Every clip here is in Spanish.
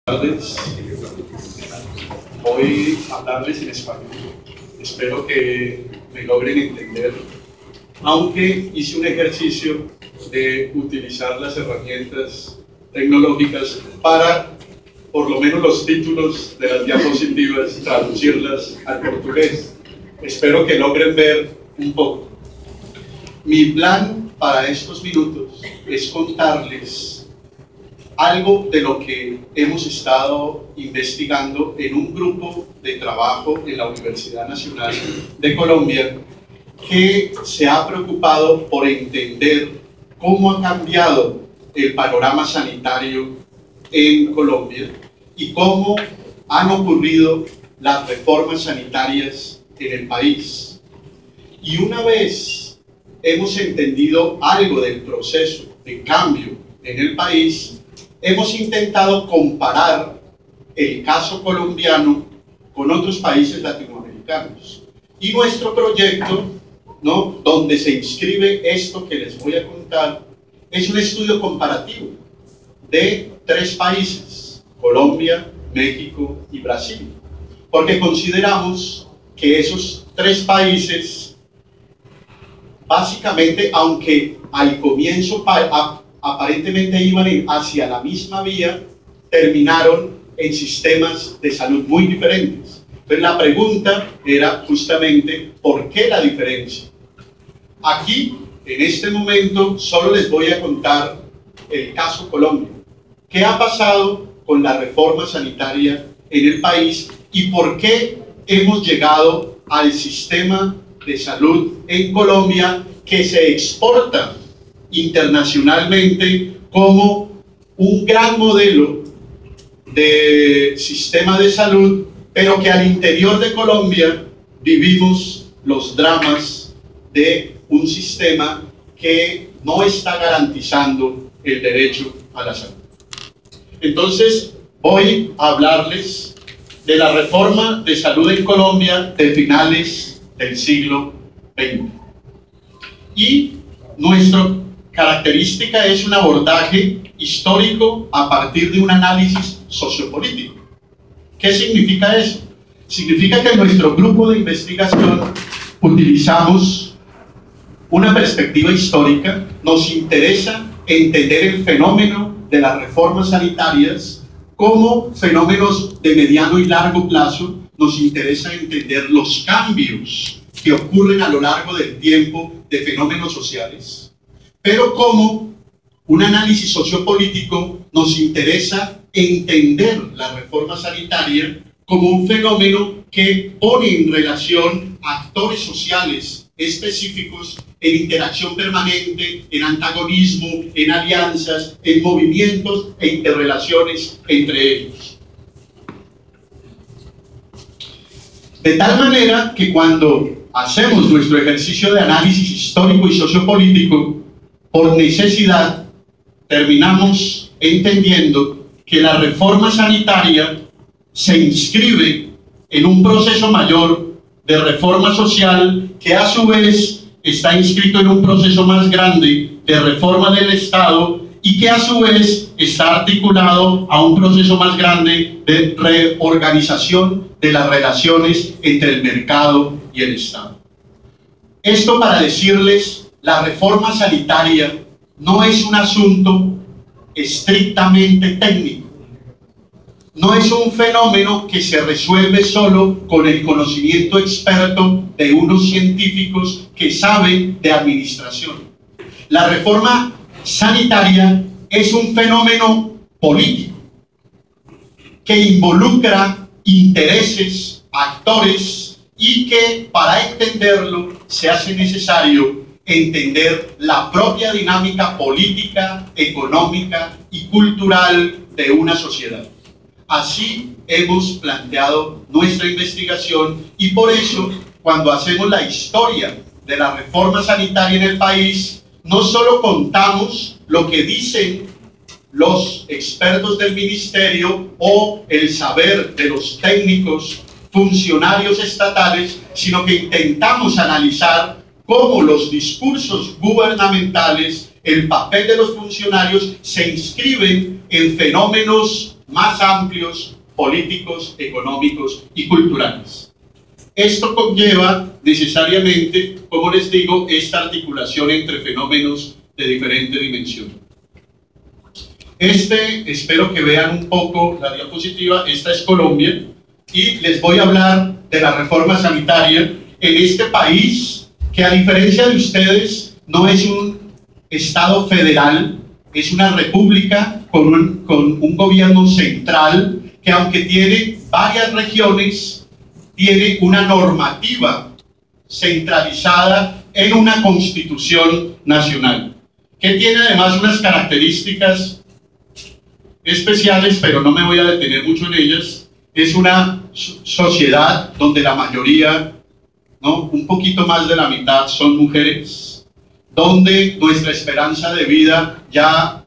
Tardes. Voy a hablarles en español. Espero que me logren entender, aunque hice un ejercicio de utilizar las herramientas tecnológicas para, por lo menos los títulos de las diapositivas, traducirlas al portugués. Espero que logren ver un poco. Mi plan para estos minutos es contarles algo de lo que hemos estado investigando en un grupo de trabajo en la Universidad Nacional de Colombia, que se ha preocupado por entender cómo ha cambiado el panorama sanitario en Colombia y cómo han ocurrido las reformas sanitarias en el país. Y una vez hemos entendido algo del proceso de cambio en el país, hemos intentado comparar el caso colombiano con otros países latinoamericanos. Y nuestro proyecto, donde se inscribe esto que les voy a contar, es un estudio comparativo de 3 países: Colombia, México y Brasil. Porque consideramos que esos 3 países, básicamente, aunque al comienzo aparentemente iban hacia la misma vía, terminaron en sistemas de salud muy diferentes. Entonces la pregunta era justamente ¿por qué la diferencia? Aquí, en este momento, solo les voy a contar el caso Colombia. ¿Qué ha pasado con la reforma sanitaria en el país y por qué hemos llegado al sistema de salud en Colombia que se exporta internacionalmente como un gran modelo de sistema de salud, pero que al interior de Colombia vivimos los dramas de un sistema que no está garantizando el derecho a la salud? Entonces voy a hablarles de la reforma de salud en Colombia de finales del siglo XX. Y nuestra característica es un abordaje histórico a partir de un análisis sociopolítico. ¿Qué significa eso? Significa que en nuestro grupo de investigación utilizamos una perspectiva histórica. Nos interesa entender el fenómeno de las reformas sanitarias como fenómenos de mediano y largo plazo. Nos interesa entender los cambios que ocurren a lo largo del tiempo de fenómenos sociales. Pero como un análisis sociopolítico nos interesa entender la reforma sanitaria como un fenómeno que pone en relación a actores sociales específicos en interacción permanente, en antagonismo, en alianzas, en movimientos e interrelaciones entre ellos. De tal manera que cuando hacemos nuestro ejercicio de análisis histórico y sociopolítico, por necesidad, terminamos entendiendo que la reforma sanitaria se inscribe en un proceso mayor de reforma social que a su vez está inscrito en un proceso más grande de reforma del Estado y que a su vez está articulado a un proceso más grande de reorganización de las relaciones entre el mercado y el Estado. Esto para decirles, la reforma sanitaria no es un asunto estrictamente técnico. No es un fenómeno que se resuelve solo con el conocimiento experto de unos científicos que saben de administración. La reforma sanitaria es un fenómeno político que involucra intereses, actores, y que para entenderlo se hace necesario entender la propia dinámica política, económica y cultural de una sociedad. Así hemos planteado nuestra investigación y por eso, cuando hacemos la historia de la reforma sanitaria en el país, no solo contamos lo que dicen los expertos del ministerio o el saber de los técnicos funcionarios estatales, sino que intentamos analizar cómo los discursos gubernamentales, el papel de los funcionarios se inscriben en fenómenos más amplios, políticos, económicos y culturales. Esto conlleva necesariamente, como les digo, esta articulación entre fenómenos de diferente dimensión. Espero que vean un poco la diapositiva. Esta es Colombia y les voy a hablar de la reforma sanitaria en este país que, a diferencia de ustedes, no es un estado federal, es una república con un gobierno central que, aunque tiene varias regiones, tiene una normativa centralizada en una constitución nacional, que tiene además unas características especiales, pero no me voy a detener mucho en ellas. Es una sociedad donde la mayoría, ¿no?, un poquito más de la mitad son mujeres, donde nuestra esperanza de vida ya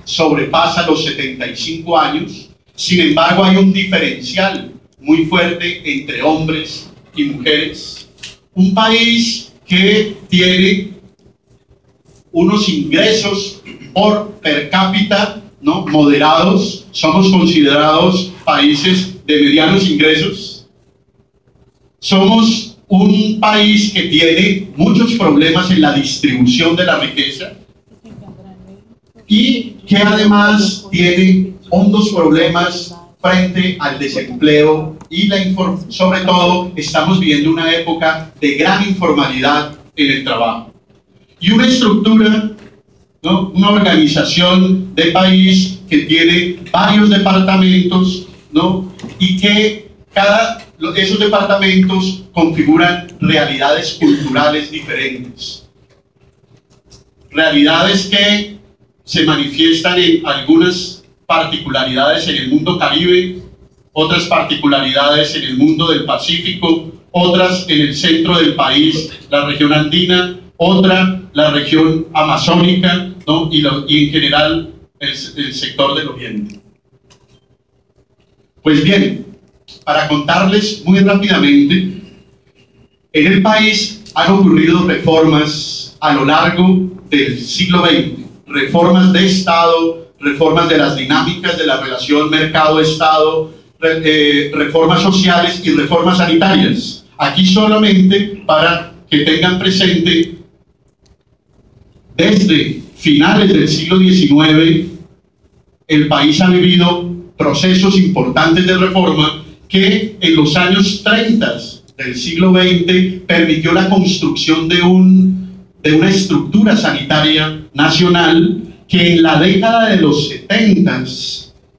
sobrepasa los 75 años. Sin embargo, hay un diferencial muy fuerte entre hombres y mujeres. Un país que tiene unos ingresos per cápita, ¿no?, moderados. Somos considerados países de medianos ingresos. Somos un país que tiene muchos problemas en la distribución de la riqueza y que además tiene hondos problemas frente al desempleo y sobre todo estamos viviendo una época de gran informalidad en el trabajo. Y una estructura, ¿no?, una organización de país que tiene varios departamentos, ¿no?, y que esos departamentos configuran realidades culturales diferentes. Realidades que se manifiestan en algunas particularidades en el mundo Caribe, otras particularidades en el mundo del Pacífico, otras en el centro del país, la región andina, otra la región amazónica, ¿no?, y en general el sector del oriente. Pues bien, para contarles muy rápidamente, en el país han ocurrido reformas a lo largo del siglo XX, reformas de Estado, reformas de las dinámicas de la relación mercado-Estado, reformas sociales y reformas sanitarias. Aquí solamente para que tengan presente, desde finales del siglo XIX, el país ha vivido procesos importantes de reforma que en los años 30 del siglo XX permitió la construcción de una estructura sanitaria nacional que en la década de los 70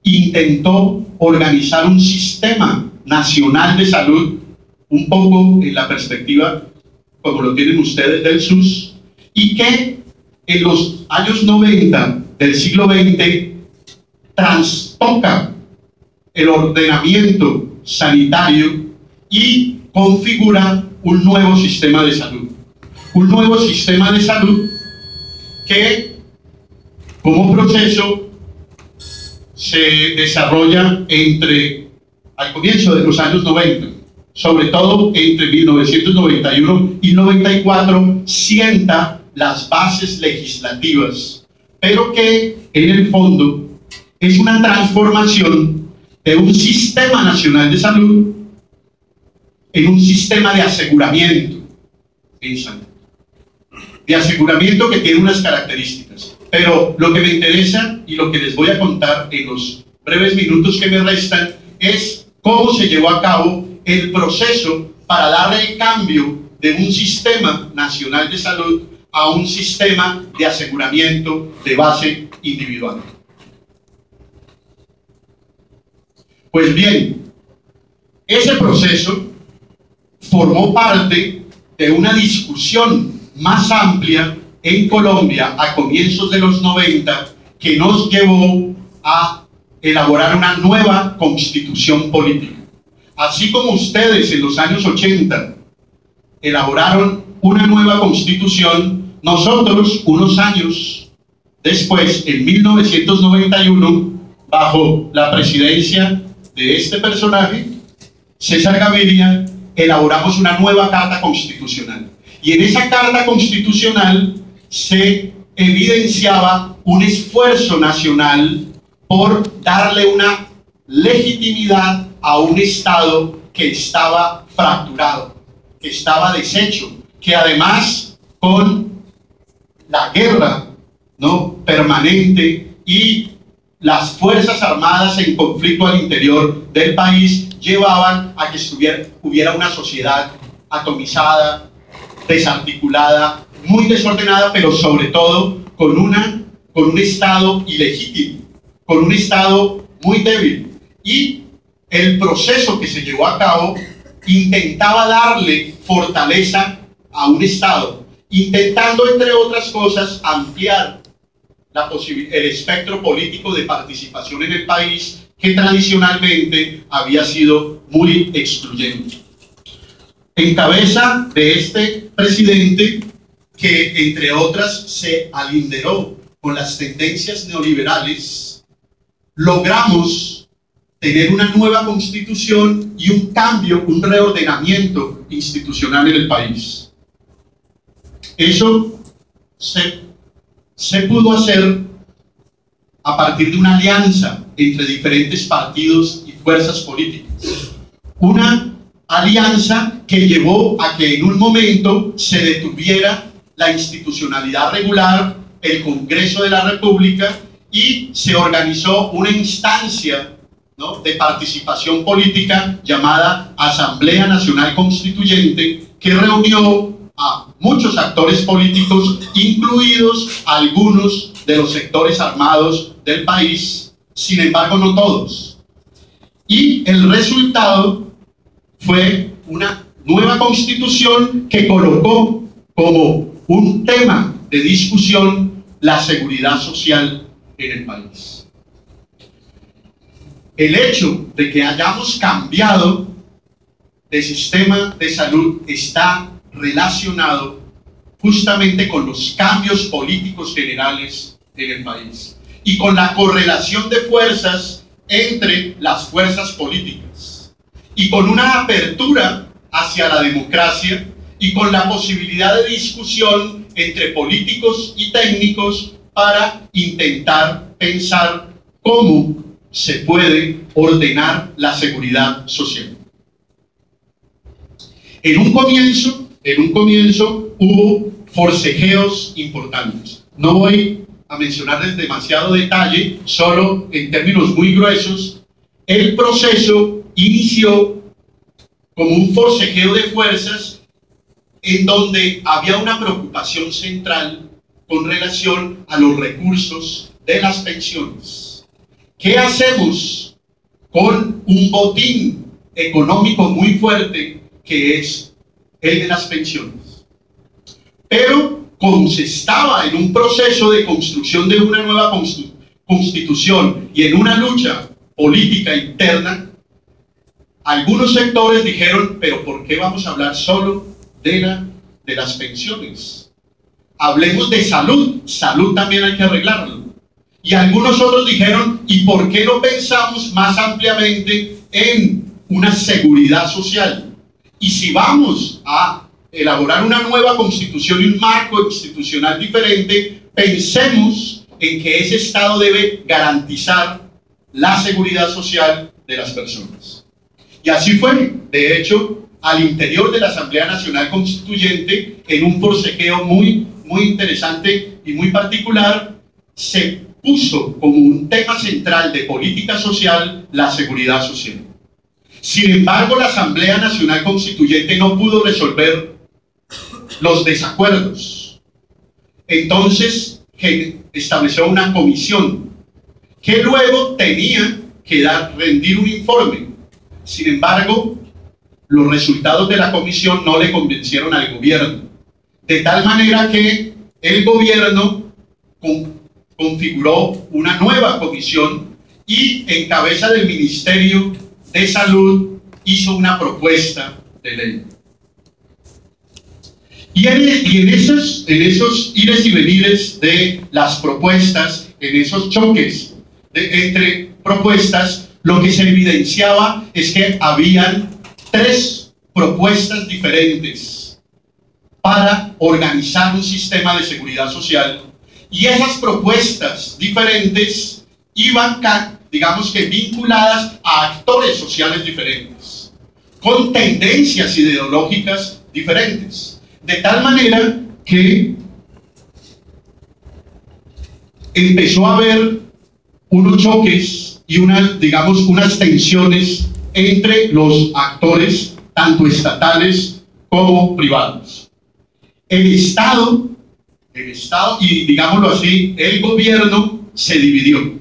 intentó organizar un sistema nacional de salud, un poco en la perspectiva como lo tienen ustedes del SUS, y que en los años 90 del siglo XX trastoca el ordenamiento sanitario y configura un nuevo sistema de salud. Un nuevo sistema de salud que, como proceso, se desarrolla al comienzo de los años 90, sobre todo entre 1991 y 94, sienta las bases legislativas, pero que en el fondo es una transformación de un sistema nacional de salud en un sistema de aseguramiento en salud. De aseguramiento que tiene unas características. Pero lo que me interesa y lo que les voy a contar en los breves minutos que me restan es cómo se llevó a cabo el proceso para darle el cambio de un sistema nacional de salud a un sistema de aseguramiento de base individual. Pues bien, ese proceso formó parte de una discusión más amplia en Colombia a comienzos de los 90 que nos llevó a elaborar una nueva constitución política. Así como ustedes en los años 80 elaboraron una nueva constitución, nosotros unos años después, en 1991, bajo la presidencia de este personaje, César Gaviria, elaboramos una nueva carta constitucional. Y en esa carta constitucional se evidenciaba un esfuerzo nacional por darle una legitimidad a un Estado que estaba fracturado, que estaba deshecho, que además con la guerra, ¿no?, permanente y las Fuerzas Armadas en conflicto al interior del país llevaban a que hubiera una sociedad atomizada, desarticulada, muy desordenada, pero sobre todo con un Estado ilegítimo, con un Estado muy débil. Y el proceso que se llevó a cabo intentaba darle fortaleza a un Estado, intentando, entre otras cosas, ampliar el espectro político de participación en el país, que tradicionalmente había sido muy excluyente. En cabeza de este presidente, que entre otras se alinderó con las tendencias neoliberales, logramos tener una nueva constitución y un cambio, un reordenamiento institucional en el país. Eso se pudo hacer a partir de una alianza entre diferentes partidos y fuerzas políticas. Una alianza que llevó a que en un momento se detuviera la institucionalidad regular, el Congreso de la República, y se organizó una instancia, ¿no?, de participación política llamada Asamblea Nacional Constituyente, que reunió a muchos actores políticos, incluidos algunos de los sectores armados del país, sin embargo no todos. Y el resultado fue una nueva constitución que colocó como un tema de discusión la seguridad social en el país. El hecho de que hayamos cambiado de sistema de salud está relacionado justamente con los cambios políticos generales en el país y con la correlación de fuerzas entre las fuerzas políticas y con una apertura hacia la democracia y con la posibilidad de discusión entre políticos y técnicos para intentar pensar cómo se puede ordenar la seguridad social. En un comienzo hubo forcejeos importantes. No voy a mencionarles demasiado detalle, solo en términos muy gruesos. El proceso inició como un forcejeo de fuerzas en donde había una preocupación central con relación a los recursos de las pensiones. ¿Qué hacemos con un botín económico muy fuerte que es el de las pensiones? Pero como se estaba en un proceso de construcción de una nueva constitución y en una lucha política interna, algunos sectores dijeron, pero ¿por qué vamos a hablar solo de las pensiones? Hablemos de salud, salud también hay que arreglarlo. Y algunos otros dijeron, ¿y por qué no pensamos más ampliamente en una seguridad social? Y si vamos a elaborar una nueva constitución y un marco institucional diferente, pensemos en que ese Estado debe garantizar la seguridad social de las personas. Y así fue. De hecho, al interior de la Asamblea Nacional Constituyente, en un forcejeo muy interesante y muy particular, se puso como un tema central de política social la seguridad social. Sin embargo, la Asamblea Nacional Constituyente no pudo resolver los desacuerdos. Entonces, estableció una comisión que luego tenía que rendir un informe. Sin embargo, los resultados de la comisión no le convencieron al gobierno, de tal manera que el gobierno configuró una nueva comisión y en cabeza del Ministerio de Salud hizo una propuesta de ley. Y en esos ires y venires de las propuestas, en esos choques entre propuestas, lo que se evidenciaba es que habían tres propuestas diferentes para organizar un sistema de seguridad social, y esas propuestas diferentes iban, digamos que vinculadas a actores sociales diferentes, con tendencias ideológicas diferentes, de tal manera que empezó a haber unos choques y unas tensiones entre los actores, tanto estatales como privados. El Estado y, digámoslo así, el gobierno se dividió.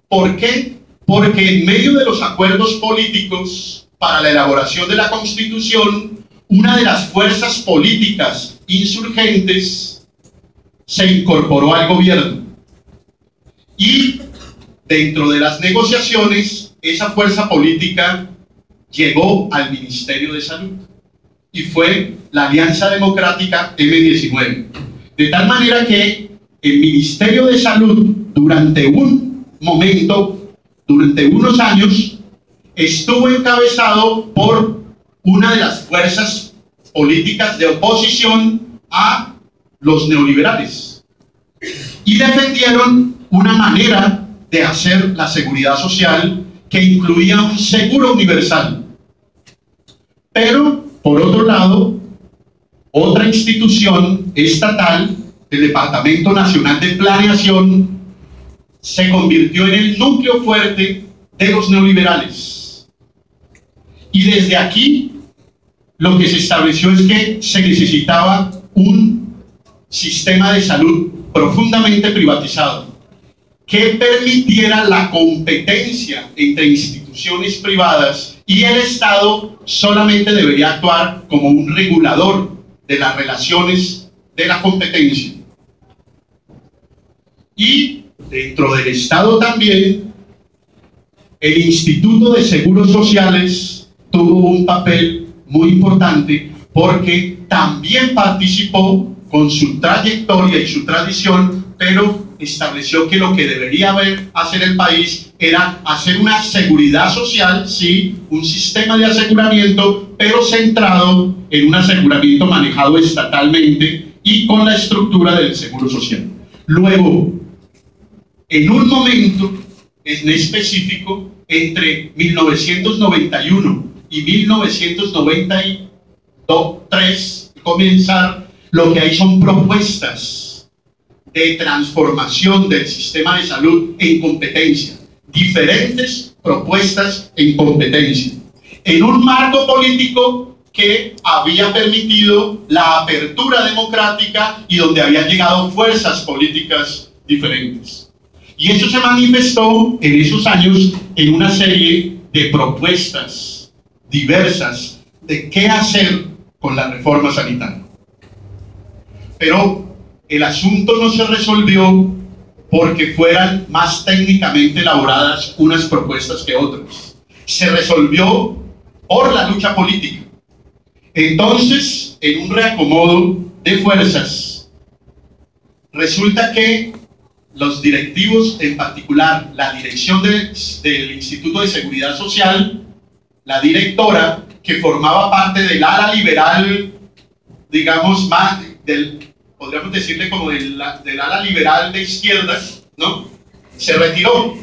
¿Por qué? Porque en medio de los acuerdos políticos para la elaboración de la Constitución, una de las fuerzas políticas insurgentes se incorporó al gobierno. Y dentro de las negociaciones, esa fuerza política llegó al Ministerio de Salud y fue la Alianza Democrática M19. De tal manera que el Ministerio de Salud durante un momento, durante unos años, estuvo encabezado por una de las fuerzas políticas de oposición a los neoliberales y defendieron una manera de hacer la seguridad social que incluía un seguro universal. Pero, por otro lado, otra institución estatal, el Departamento Nacional de Planeación, se convirtió en el núcleo fuerte de los neoliberales. Y desde aquí, lo que se estableció es que se necesitaba un sistema de salud profundamente privatizado, que permitiera la competencia entre instituciones privadas, y el Estado solamente debería actuar como un regulador de las relaciones de la competencia. Y dentro del Estado también, el Instituto de Seguros Sociales tuvo un papel muy importante, porque también participó con su trayectoria y su tradición, pero estableció que lo que debería hacer el país era hacer una seguridad social, sí, un sistema de aseguramiento, pero centrado en un aseguramiento manejado estatalmente y con la estructura del seguro social. Luego, en un momento en específico, entre 1991 y 1993, comenzar lo que hay son propuestas de transformación del sistema de salud en competencia, diferentes propuestas en competencia, en un marco político que había permitido la apertura democrática y donde habían llegado fuerzas políticas diferentes. Y eso se manifestó en esos años en una serie de propuestas diversas de qué hacer con la reforma sanitaria. Pero el asunto no se resolvió porque fueran más técnicamente elaboradas unas propuestas que otras. Se resolvió por la lucha política. Entonces, en un reacomodo de fuerzas, resulta que los directivos, en particular la dirección del Instituto de Seguridad Social, la directora, que formaba parte del ala liberal, digamos, más podríamos decirle como del ala liberal de izquierda, ¿no?, se retiró.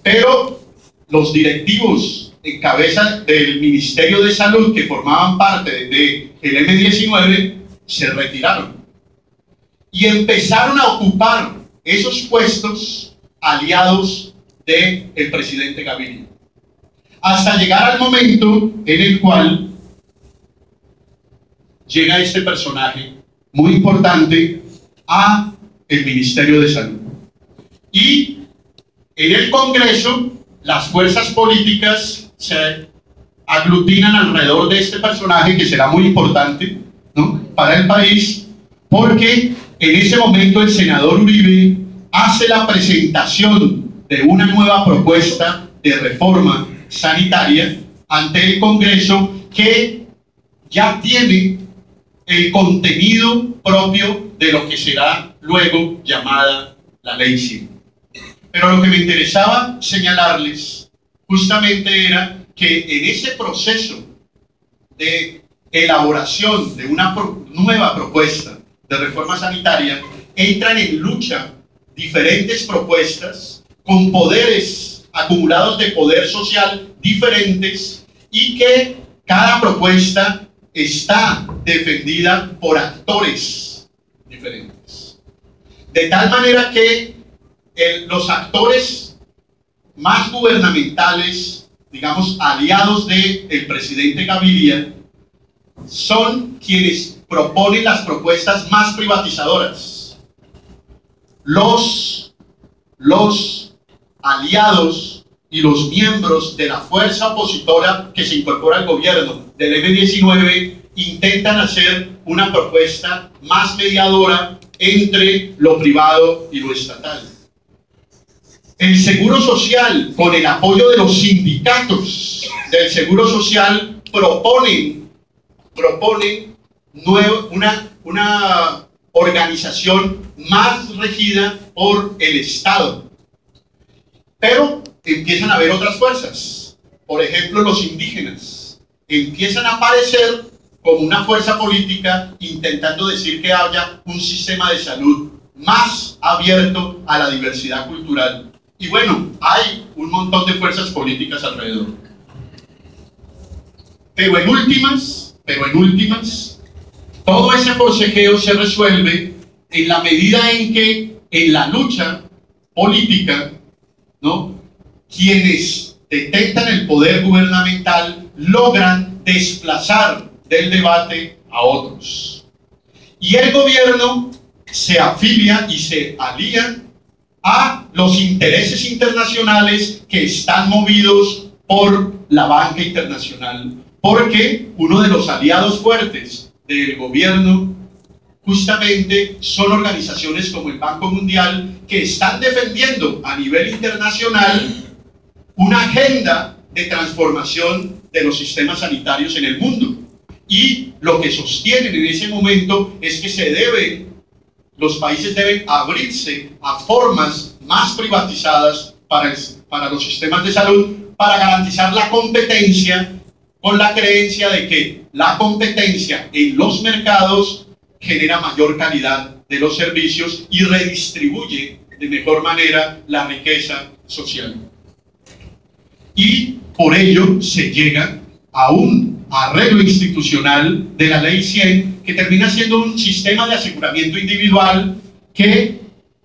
Pero los directivos en cabeza del Ministerio de Salud, que formaban parte del M19, se retiraron y empezaron a ocupar esos puestos aliados del presidente Gaviria, hasta llegar al momento en el cual llega este personaje muy importante a el Ministerio de Salud. Y en el Congreso, las fuerzas políticas se aglutinan alrededor de este personaje, que será muy importante, ¿no?, para el país, porque en ese momento el senador Uribe hace la presentación de una nueva propuesta de reforma sanitaria ante el Congreso, que ya tiene el contenido propio de lo que será luego llamada la Ley 100. Pero lo que me interesaba señalarles justamente era que en ese proceso de elaboración de una nueva propuesta de reforma sanitaria entran en lucha diferentes propuestas con poderes acumulados de poder social diferentes y que cada propuesta está defendida por actores diferentes. De tal manera que los actores más gubernamentales, digamos, aliados del presidente Gaviria, son quienes proponen las propuestas más privatizadoras. Los aliados y los miembros de la fuerza opositora que se incorpora al gobierno del M-19 intentan hacer una propuesta más mediadora entre lo privado y lo estatal. El Seguro Social, con el apoyo de los sindicatos del Seguro Social, proponen una organización más regida por el Estado. Pero empiezan a haber otras fuerzas. Por ejemplo, los indígenas empiezan a aparecer como una fuerza política intentando decir que haya un sistema de salud más abierto a la diversidad cultural. Y bueno, hay un montón de fuerzas políticas alrededor. Pero en últimas, todo ese forcejeo se resuelve en la medida en que en la lucha política, ¿no?, quienes detentan el poder gubernamental logran desplazar del debate a otros. Y el gobierno se afilia y se alía a los intereses internacionales que están movidos por la banca internacional, porque uno de los aliados fuertes del gobierno justamente son organizaciones como el Banco Mundial, que están defendiendo a nivel internacional una agenda de transformación de los sistemas sanitarios en el mundo. Y lo que sostienen en ese momento es que los países deben abrirse a formas más privatizadas para los sistemas de salud, para garantizar la competencia, con la creencia de que la competencia en los mercados genera mayor calidad de los servicios y redistribuye de mejor manera la riqueza social. Y por ello se llega a un arreglo institucional de la Ley 100, que termina siendo un sistema de aseguramiento individual que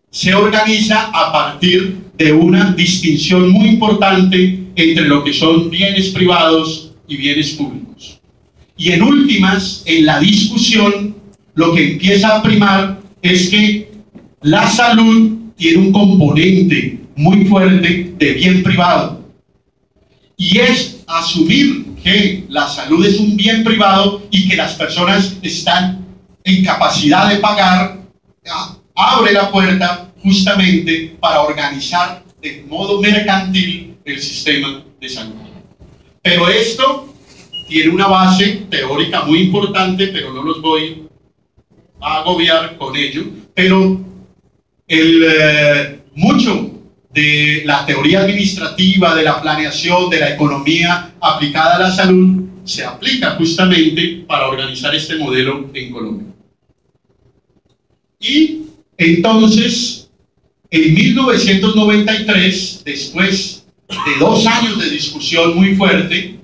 se organiza a partir de una distinción muy importante entre lo que son bienes privados y bienes públicos. Y en últimas, en la discusión, lo que empieza a primar es que la salud tiene un componente muy fuerte de bien privado. Y es asumir que la salud es un bien privado y que las personas están en capacidad de pagar, abre la puerta justamente para organizar de modo mercantil el sistema de salud. Pero esto tiene una base teórica muy importante, pero no los voy a agobiar con ello. Pero mucho de la teoría administrativa, de la planeación, de la economía aplicada a la salud, se aplica justamente para organizar este modelo en Colombia. Y entonces, en 1993, después de 2 años de discusión muy fuerte,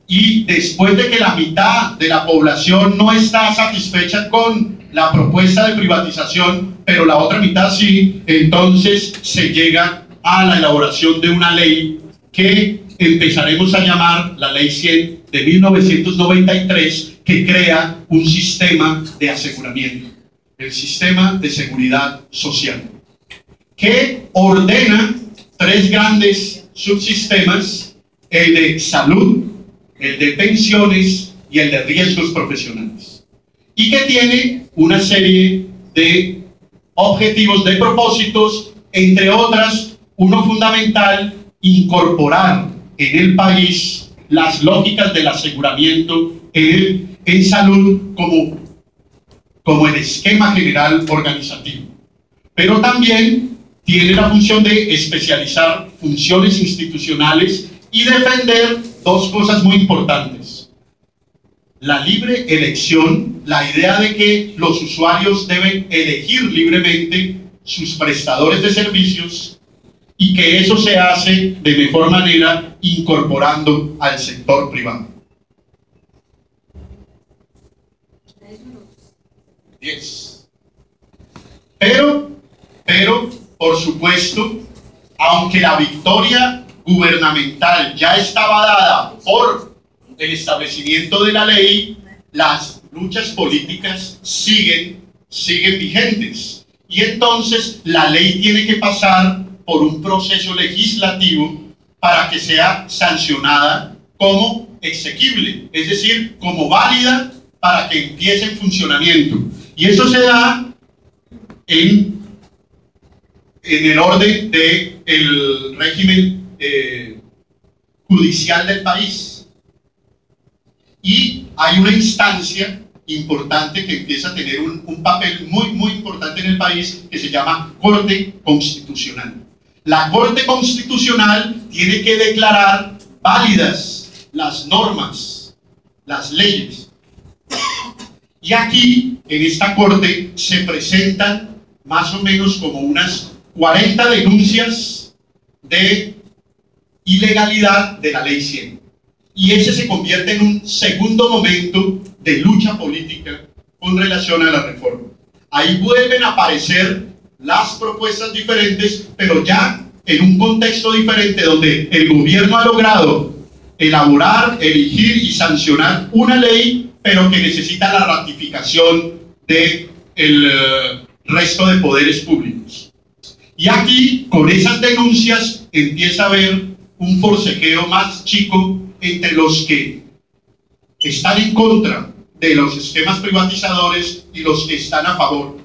y después de que la mitad de la población no está satisfecha con la propuesta de privatización, pero la otra mitad sí, entonces se llega a la elaboración de una ley que empezaremos a llamar la Ley 100 de 1993, que crea un sistema de aseguramiento, el sistema de seguridad social, que ordena 3 grandes subsistemas: el de salud, el de pensiones y el de riesgos profesionales, y que tiene una serie de objetivos, de propósitos, entre otras, uno fundamental: incorporar en el país las lógicas del aseguramiento en salud como el esquema general organizativo. Pero también tiene la función de especializar funciones institucionales y defender 2 cosas muy importantes: la libre elección, la idea de que los usuarios deben elegir libremente sus prestadores de servicios, y que eso se hace de mejor manera incorporando al sector privado. 10. Pero, por supuesto, aunque la victoria gubernamental ya estaba dada por el establecimiento de la ley, las luchas políticas siguen vigentes. Y entonces la ley tiene que pasar por un proceso legislativo para que sea sancionada como exequible, es decir, como válida para que empiece en funcionamiento. Y eso se da en el orden del régimen judicial del país. Y hay una instancia importante que empieza a tener un papel muy importante en el país, que se llama Corte Constitucional. La Corte Constitucional tiene que declarar válidas las normas, las leyes. Y aquí, en esta Corte, se presentan más o menos como unas 40 denuncias de ilegalidad de la Ley 100. Y ese se convierte en un segundo momento de lucha política con relación a la reforma. Ahí vuelven a aparecer las propuestas diferentes, pero ya en un contexto diferente, donde el gobierno ha logrado elaborar, elegir y sancionar una ley, pero que necesita la ratificación del resto de poderes públicos. Y aquí, con esas denuncias, empieza a haber un forcejeo más chico entre los que están en contra de los esquemas privatizadores y los que están a favor,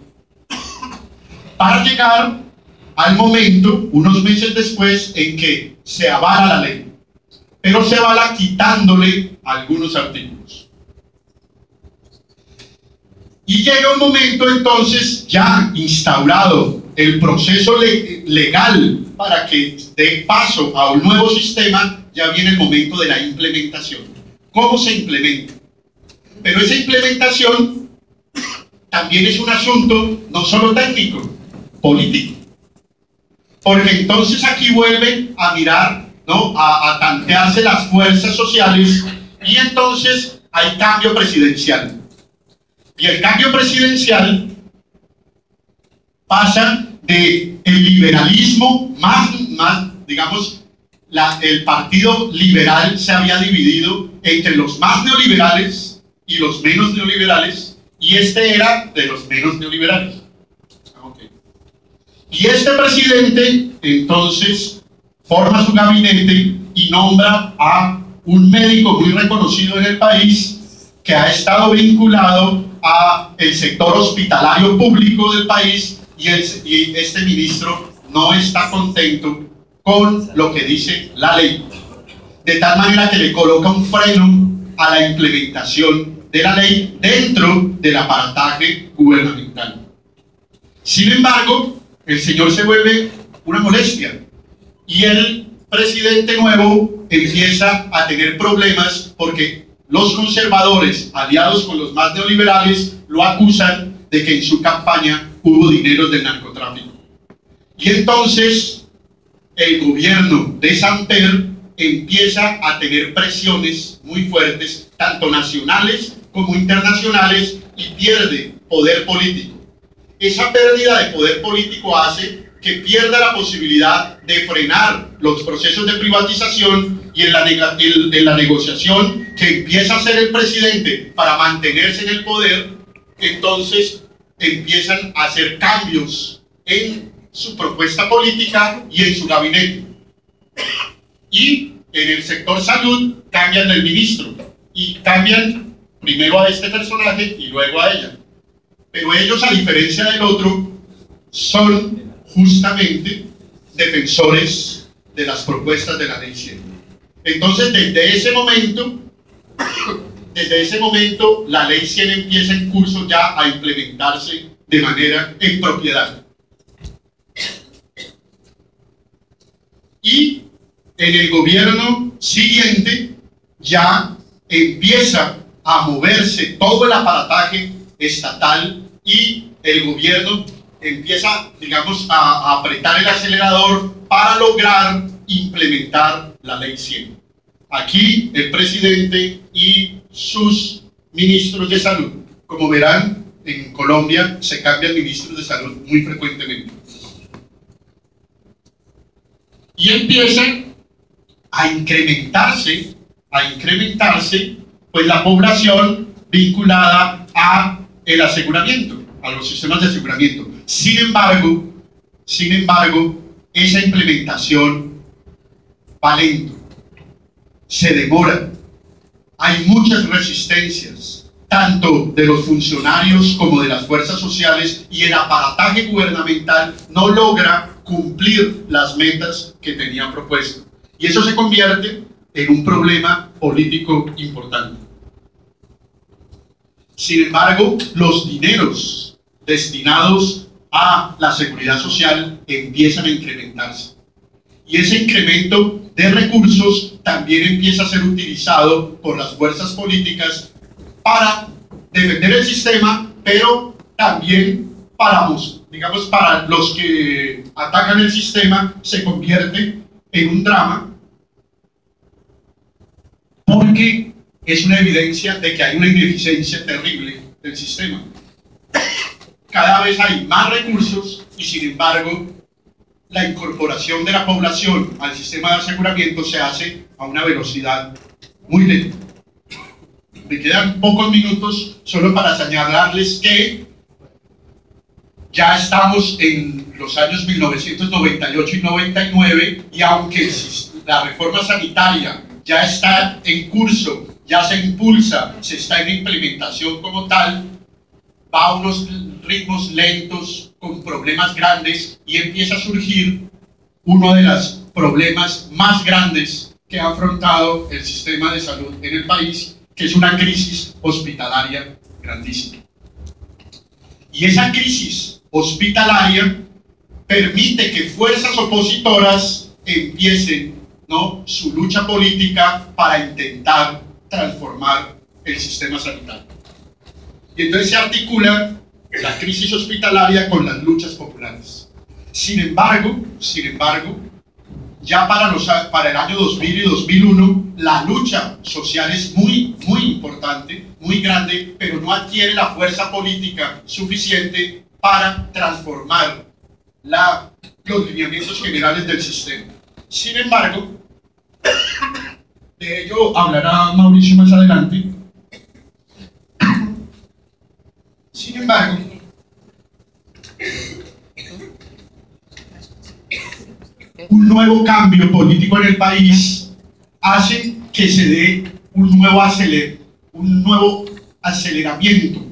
para llegar al momento, unos meses después, en que se avala la ley, pero se avala quitándole algunos artículos. Y llega un momento entonces, ya instaurado el proceso legal para que dé paso a un nuevo sistema, ya viene el momento de la implementación. ¿Cómo se implementa? Pero esa implementación también es un asunto no solo técnico, político. Porque entonces aquí vuelven a mirar, ¿no?, a tantearse las fuerzas sociales, y entonces hay cambio presidencial. Y el cambio presidencial pasa de el liberalismo digamos, el partido liberal se había dividido entre los más neoliberales y los menos neoliberales, y este era de los menos neoliberales. Okay. Y este presidente entonces forma su gabinete y nombra a un médico muy reconocido en el país, que ha estado vinculado a el sector hospitalario público del país, y este ministro no está contento con lo que dice la ley, de tal manera que le coloca un freno a la implementación de la ley dentro del aparataje gubernamental. Sin embargo, el señor se vuelve una molestia, y el presidente nuevo empieza a tener problemas porque los conservadores, aliados con los más neoliberales, lo acusan de que en su campaña hubo dinero del narcotráfico. Y entonces el gobierno de Samper empieza a tener presiones muy fuertes, tanto nacionales como internacionales, y pierde poder político. Esa pérdida de poder político hace que pierda la posibilidad de frenar los procesos de privatización, y en la negociación que empieza a hacer el presidente para mantenerse en el poder, entonces empiezan a hacer cambios en su propuesta política y en su gabinete. Y en el sector salud cambian el ministro, y cambian primero a este personaje y luego a ella. Pero ellos, a diferencia del otro, son justamente defensores de las propuestas de la Ley 100. Entonces, desde ese momento, la Ley 100 empieza en curso ya a implementarse de manera en propiedad. Y en el gobierno siguiente ya empieza a moverse todo el aparataje estatal, y el gobierno empieza, digamos, a apretar el acelerador para lograr implementar la Ley 100. Aquí el presidente y sus ministros de salud. Como verán, en Colombia se cambian ministros de salud muy frecuentemente. Y empiezan a incrementarse pues la población vinculada a el aseguramiento, a los sistemas de aseguramiento. Sin embargo, esa implementación va lento, se demora, hay muchas resistencias, tanto de los funcionarios como de las fuerzas sociales, y el aparataje gubernamental no logra cumplir las metas que tenía propuesto. Y eso se convierte en un problema político importante. Sin embargo, los dineros destinados a la seguridad social empiezan a incrementarse. Y ese incremento de recursos también empieza a ser utilizado por las fuerzas políticas para defender el sistema, pero también para los que atacan el sistema se convierte en un drama, porque es una evidencia de que hay una ineficiencia terrible del sistema. Cada vez hay más recursos y, sin embargo, la incorporación de la población al sistema de aseguramiento se hace a una velocidad muy lenta. Me quedan pocos minutos solo para señalarles que ya estamos en los años 1998 y 99, y aunque la reforma sanitaria ya está en curso, ya se impulsa, se está en implementación como tal, va a unos ritmos lentos, con problemas grandes, y empieza a surgir uno de los problemas más grandes que ha afrontado el sistema de salud en el país, que es una crisis hospitalaria grandísima. Y esa crisis hospitalaria permite que fuerzas opositoras empiecen, ¿no?, su lucha política para intentar transformar el sistema sanitario. Y entonces se articula la crisis hospitalaria con las luchas populares. Sin embargo, ya para el año 2000 y 2001, la lucha social es muy importante, muy grande, pero no adquiere la fuerza política suficiente para transformar los lineamientos generales del sistema. Sin embargo, de ello hablará Mauricio más adelante. Sin embargo, un nuevo cambio político en el país hace que se dé un nuevo aceleramiento,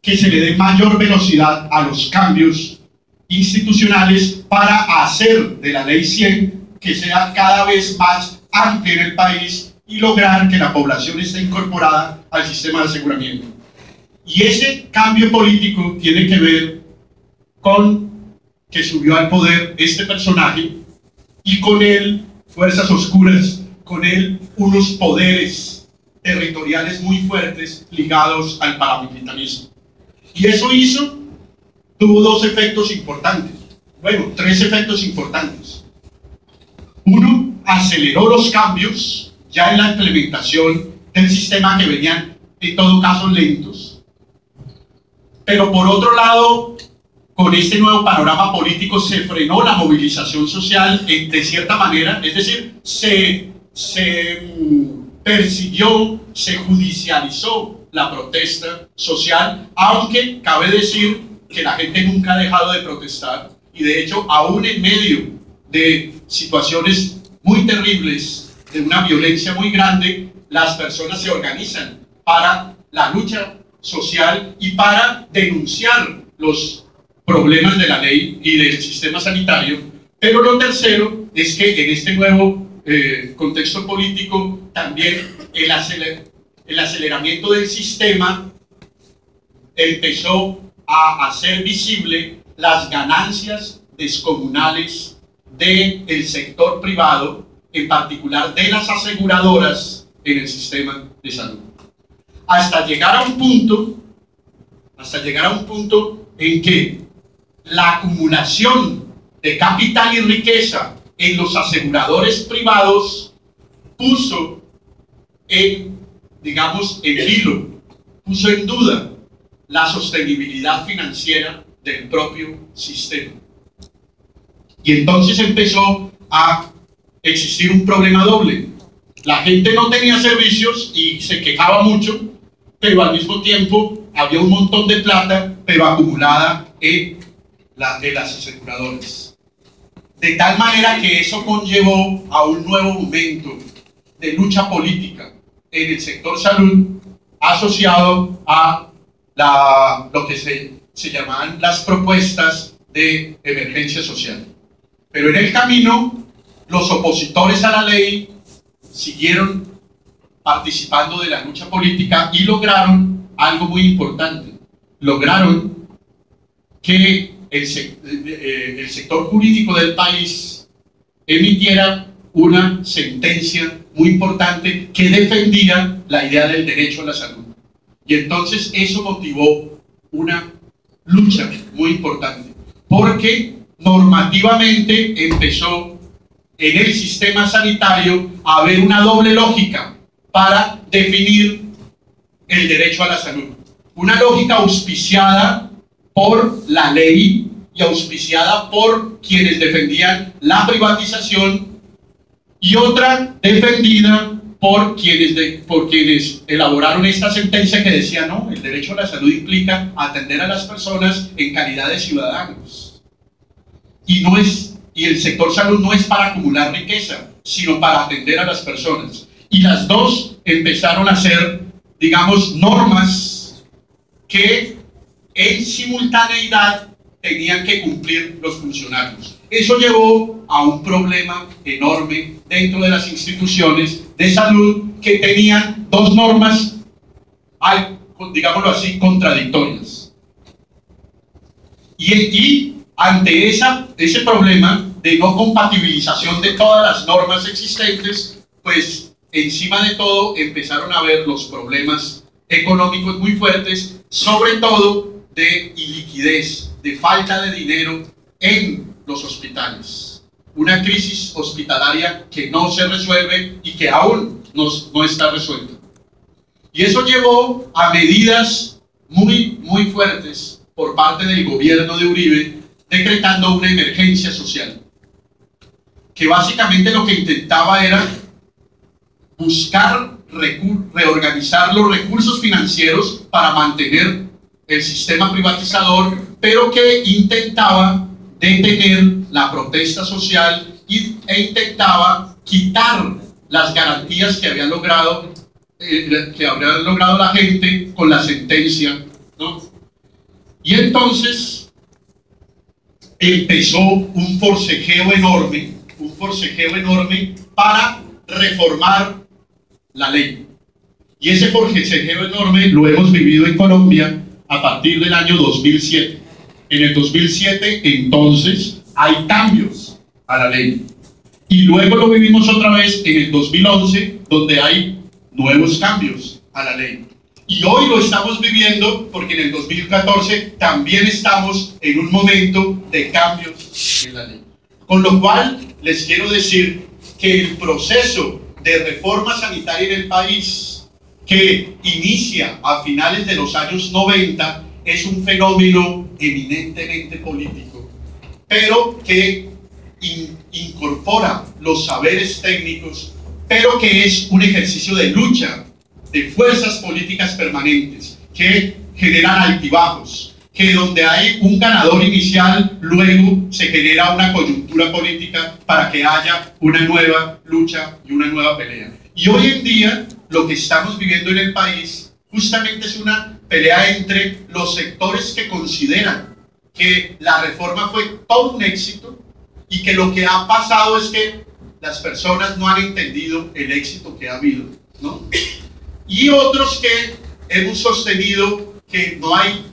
que se le dé mayor velocidad a los cambios institucionales para hacer de la Ley 100 que sea cada vez más amplia en el país y lograr que la población esté incorporada al sistema de aseguramiento. Y ese cambio político tiene que ver con que subió al poder este personaje, y con él fuerzas oscuras, con él unos poderes territoriales muy fuertes ligados al paramilitarismo. Y eso tuvo dos efectos importantes, bueno, tres efectos importantes. Uno, aceleró los cambios ya en la implementación del sistema, que venían en todo caso lentos. Pero por otro lado, con este nuevo panorama político se frenó la movilización social de cierta manera, es decir, se persiguió, se judicializó la protesta social, aunque cabe decir que la gente nunca ha dejado de protestar, y de hecho aún en medio de situaciones muy terribles, de una violencia muy grande, las personas se organizan para la lucha social y para denunciar los problemas de la ley y del sistema sanitario. Pero lo tercero es que en este nuevo contexto político también el aceleramiento del sistema empezó a hacer visible las ganancias descomunales del sector privado, en particular de las aseguradoras en el sistema de salud, hasta llegar a un punto en que la acumulación de capital y riqueza en los aseguradores privados puso en, digamos, en vilo, puso en duda la sostenibilidad financiera del propio sistema. Y entonces empezó a existir un problema doble. La gente no tenía servicios y se quejaba mucho, pero al mismo tiempo había un montón de plata, pero acumulada en las aseguradoras. De tal manera que eso conllevó a un nuevo momento de lucha política en el sector salud, asociado a lo que se llamaban las propuestas de emergencia social. Pero en el camino, los opositores a la ley siguieron participando de la lucha política y lograron algo muy importante. Lograron que el sector jurídico del país emitiera una sentencia muy importante que defendía la idea del derecho a la salud. Y entonces eso motivó una lucha muy importante, porque normativamente empezó en el sistema sanitario a haber una doble lógica para definir el derecho a la salud. Una lógica auspiciada por la ley y auspiciada por quienes defendían la privatización, y otra defendida por quienes elaboraron esta sentencia que decía: no, el derecho a la salud implica atender a las personas en calidad de ciudadanos. Y el sector salud no es para acumular riqueza, sino para atender a las personas. Y las dos empezaron a ser, digamos, normas que en simultaneidad tenían que cumplir los funcionarios. Eso llevó a un problema enorme dentro de las instituciones de salud, que tenían dos normas, digámoslo así, contradictorias. Y ante ese problema de no compatibilización de todas las normas existentes, pues encima de todo empezaron a ver los problemas económicos muy fuertes, sobre todo de iliquidez, de falta de dinero en los hospitales. Una crisis hospitalaria que no se resuelve y que aún no está resuelta. Y eso llevó a medidas muy fuertes por parte del gobierno de Uribe, decretando una emergencia social, que básicamente lo que intentaba era buscar reorganizar los recursos financieros para mantener el sistema privatizador, pero que intentaba detener la protesta social e intentaba quitar las garantías que había logrado la gente con la sentencia, ¿no? Y entonces empezó un forcejeo enorme para reformar la ley. Y ese forcejeo enorme lo hemos vivido en Colombia a partir del año 2007. En el 2007, entonces, hay cambios a la ley. Y luego lo vivimos otra vez en el 2011, donde hay nuevos cambios a la ley. Y hoy lo estamos viviendo porque en el 2014 también estamos en un momento de cambios en la ley. Con lo cual, les quiero decir que el proceso de reforma sanitaria en el país, que inicia a finales de los años 90, es un fenómeno eminentemente político, pero que incorpora los saberes técnicos, pero que es un ejercicio de lucha de fuerzas políticas permanentes que generan altibajos, que donde hay un ganador inicial, luego se genera una coyuntura política para que haya una nueva lucha y una nueva pelea. Y hoy en día lo que estamos viviendo en el país justamente es una pelea entre los sectores que consideran que la reforma fue todo un éxito y que lo que ha pasado es que las personas no han entendido el éxito que ha habido, ¿no? Y otros que hemos sostenido que no hay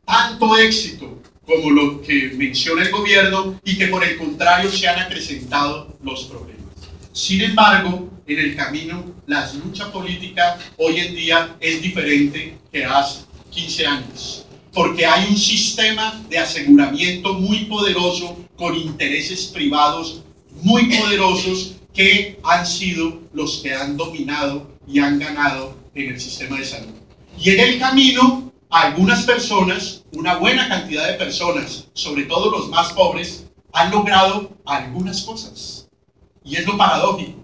tanto éxito como lo que menciona el gobierno y que por el contrario se han acrecentado los problemas. Sin embargo, en el camino, la lucha política hoy en día es diferente que hace 15 años. porque hay un sistema de aseguramiento muy poderoso con intereses privados muy poderosos que han sido los que han dominado y han ganado en el sistema de salud. Y en el camino, algunas personas, una buena cantidad de personas, sobre todo los más pobres, han logrado algunas cosas. Y es lo paradójico.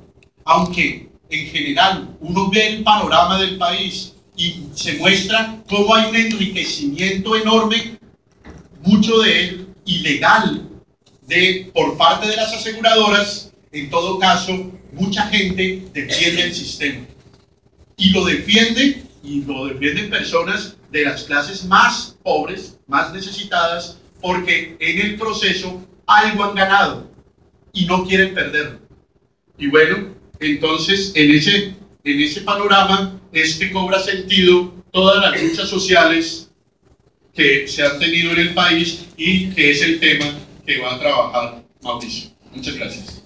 Aunque en general uno ve el panorama del país y se muestra cómo hay un enriquecimiento enorme, mucho de él ilegal, por parte de las aseguradoras. En todo caso, mucha gente defiende el sistema. Y lo defienden personas de las clases más pobres, más necesitadas, porque en el proceso algo han ganado y no quieren perderlo. Y bueno, entonces en ese panorama es que cobra sentido todas las luchas sociales que se han tenido en el país y que es el tema que va a trabajar Mauricio. Muchas gracias.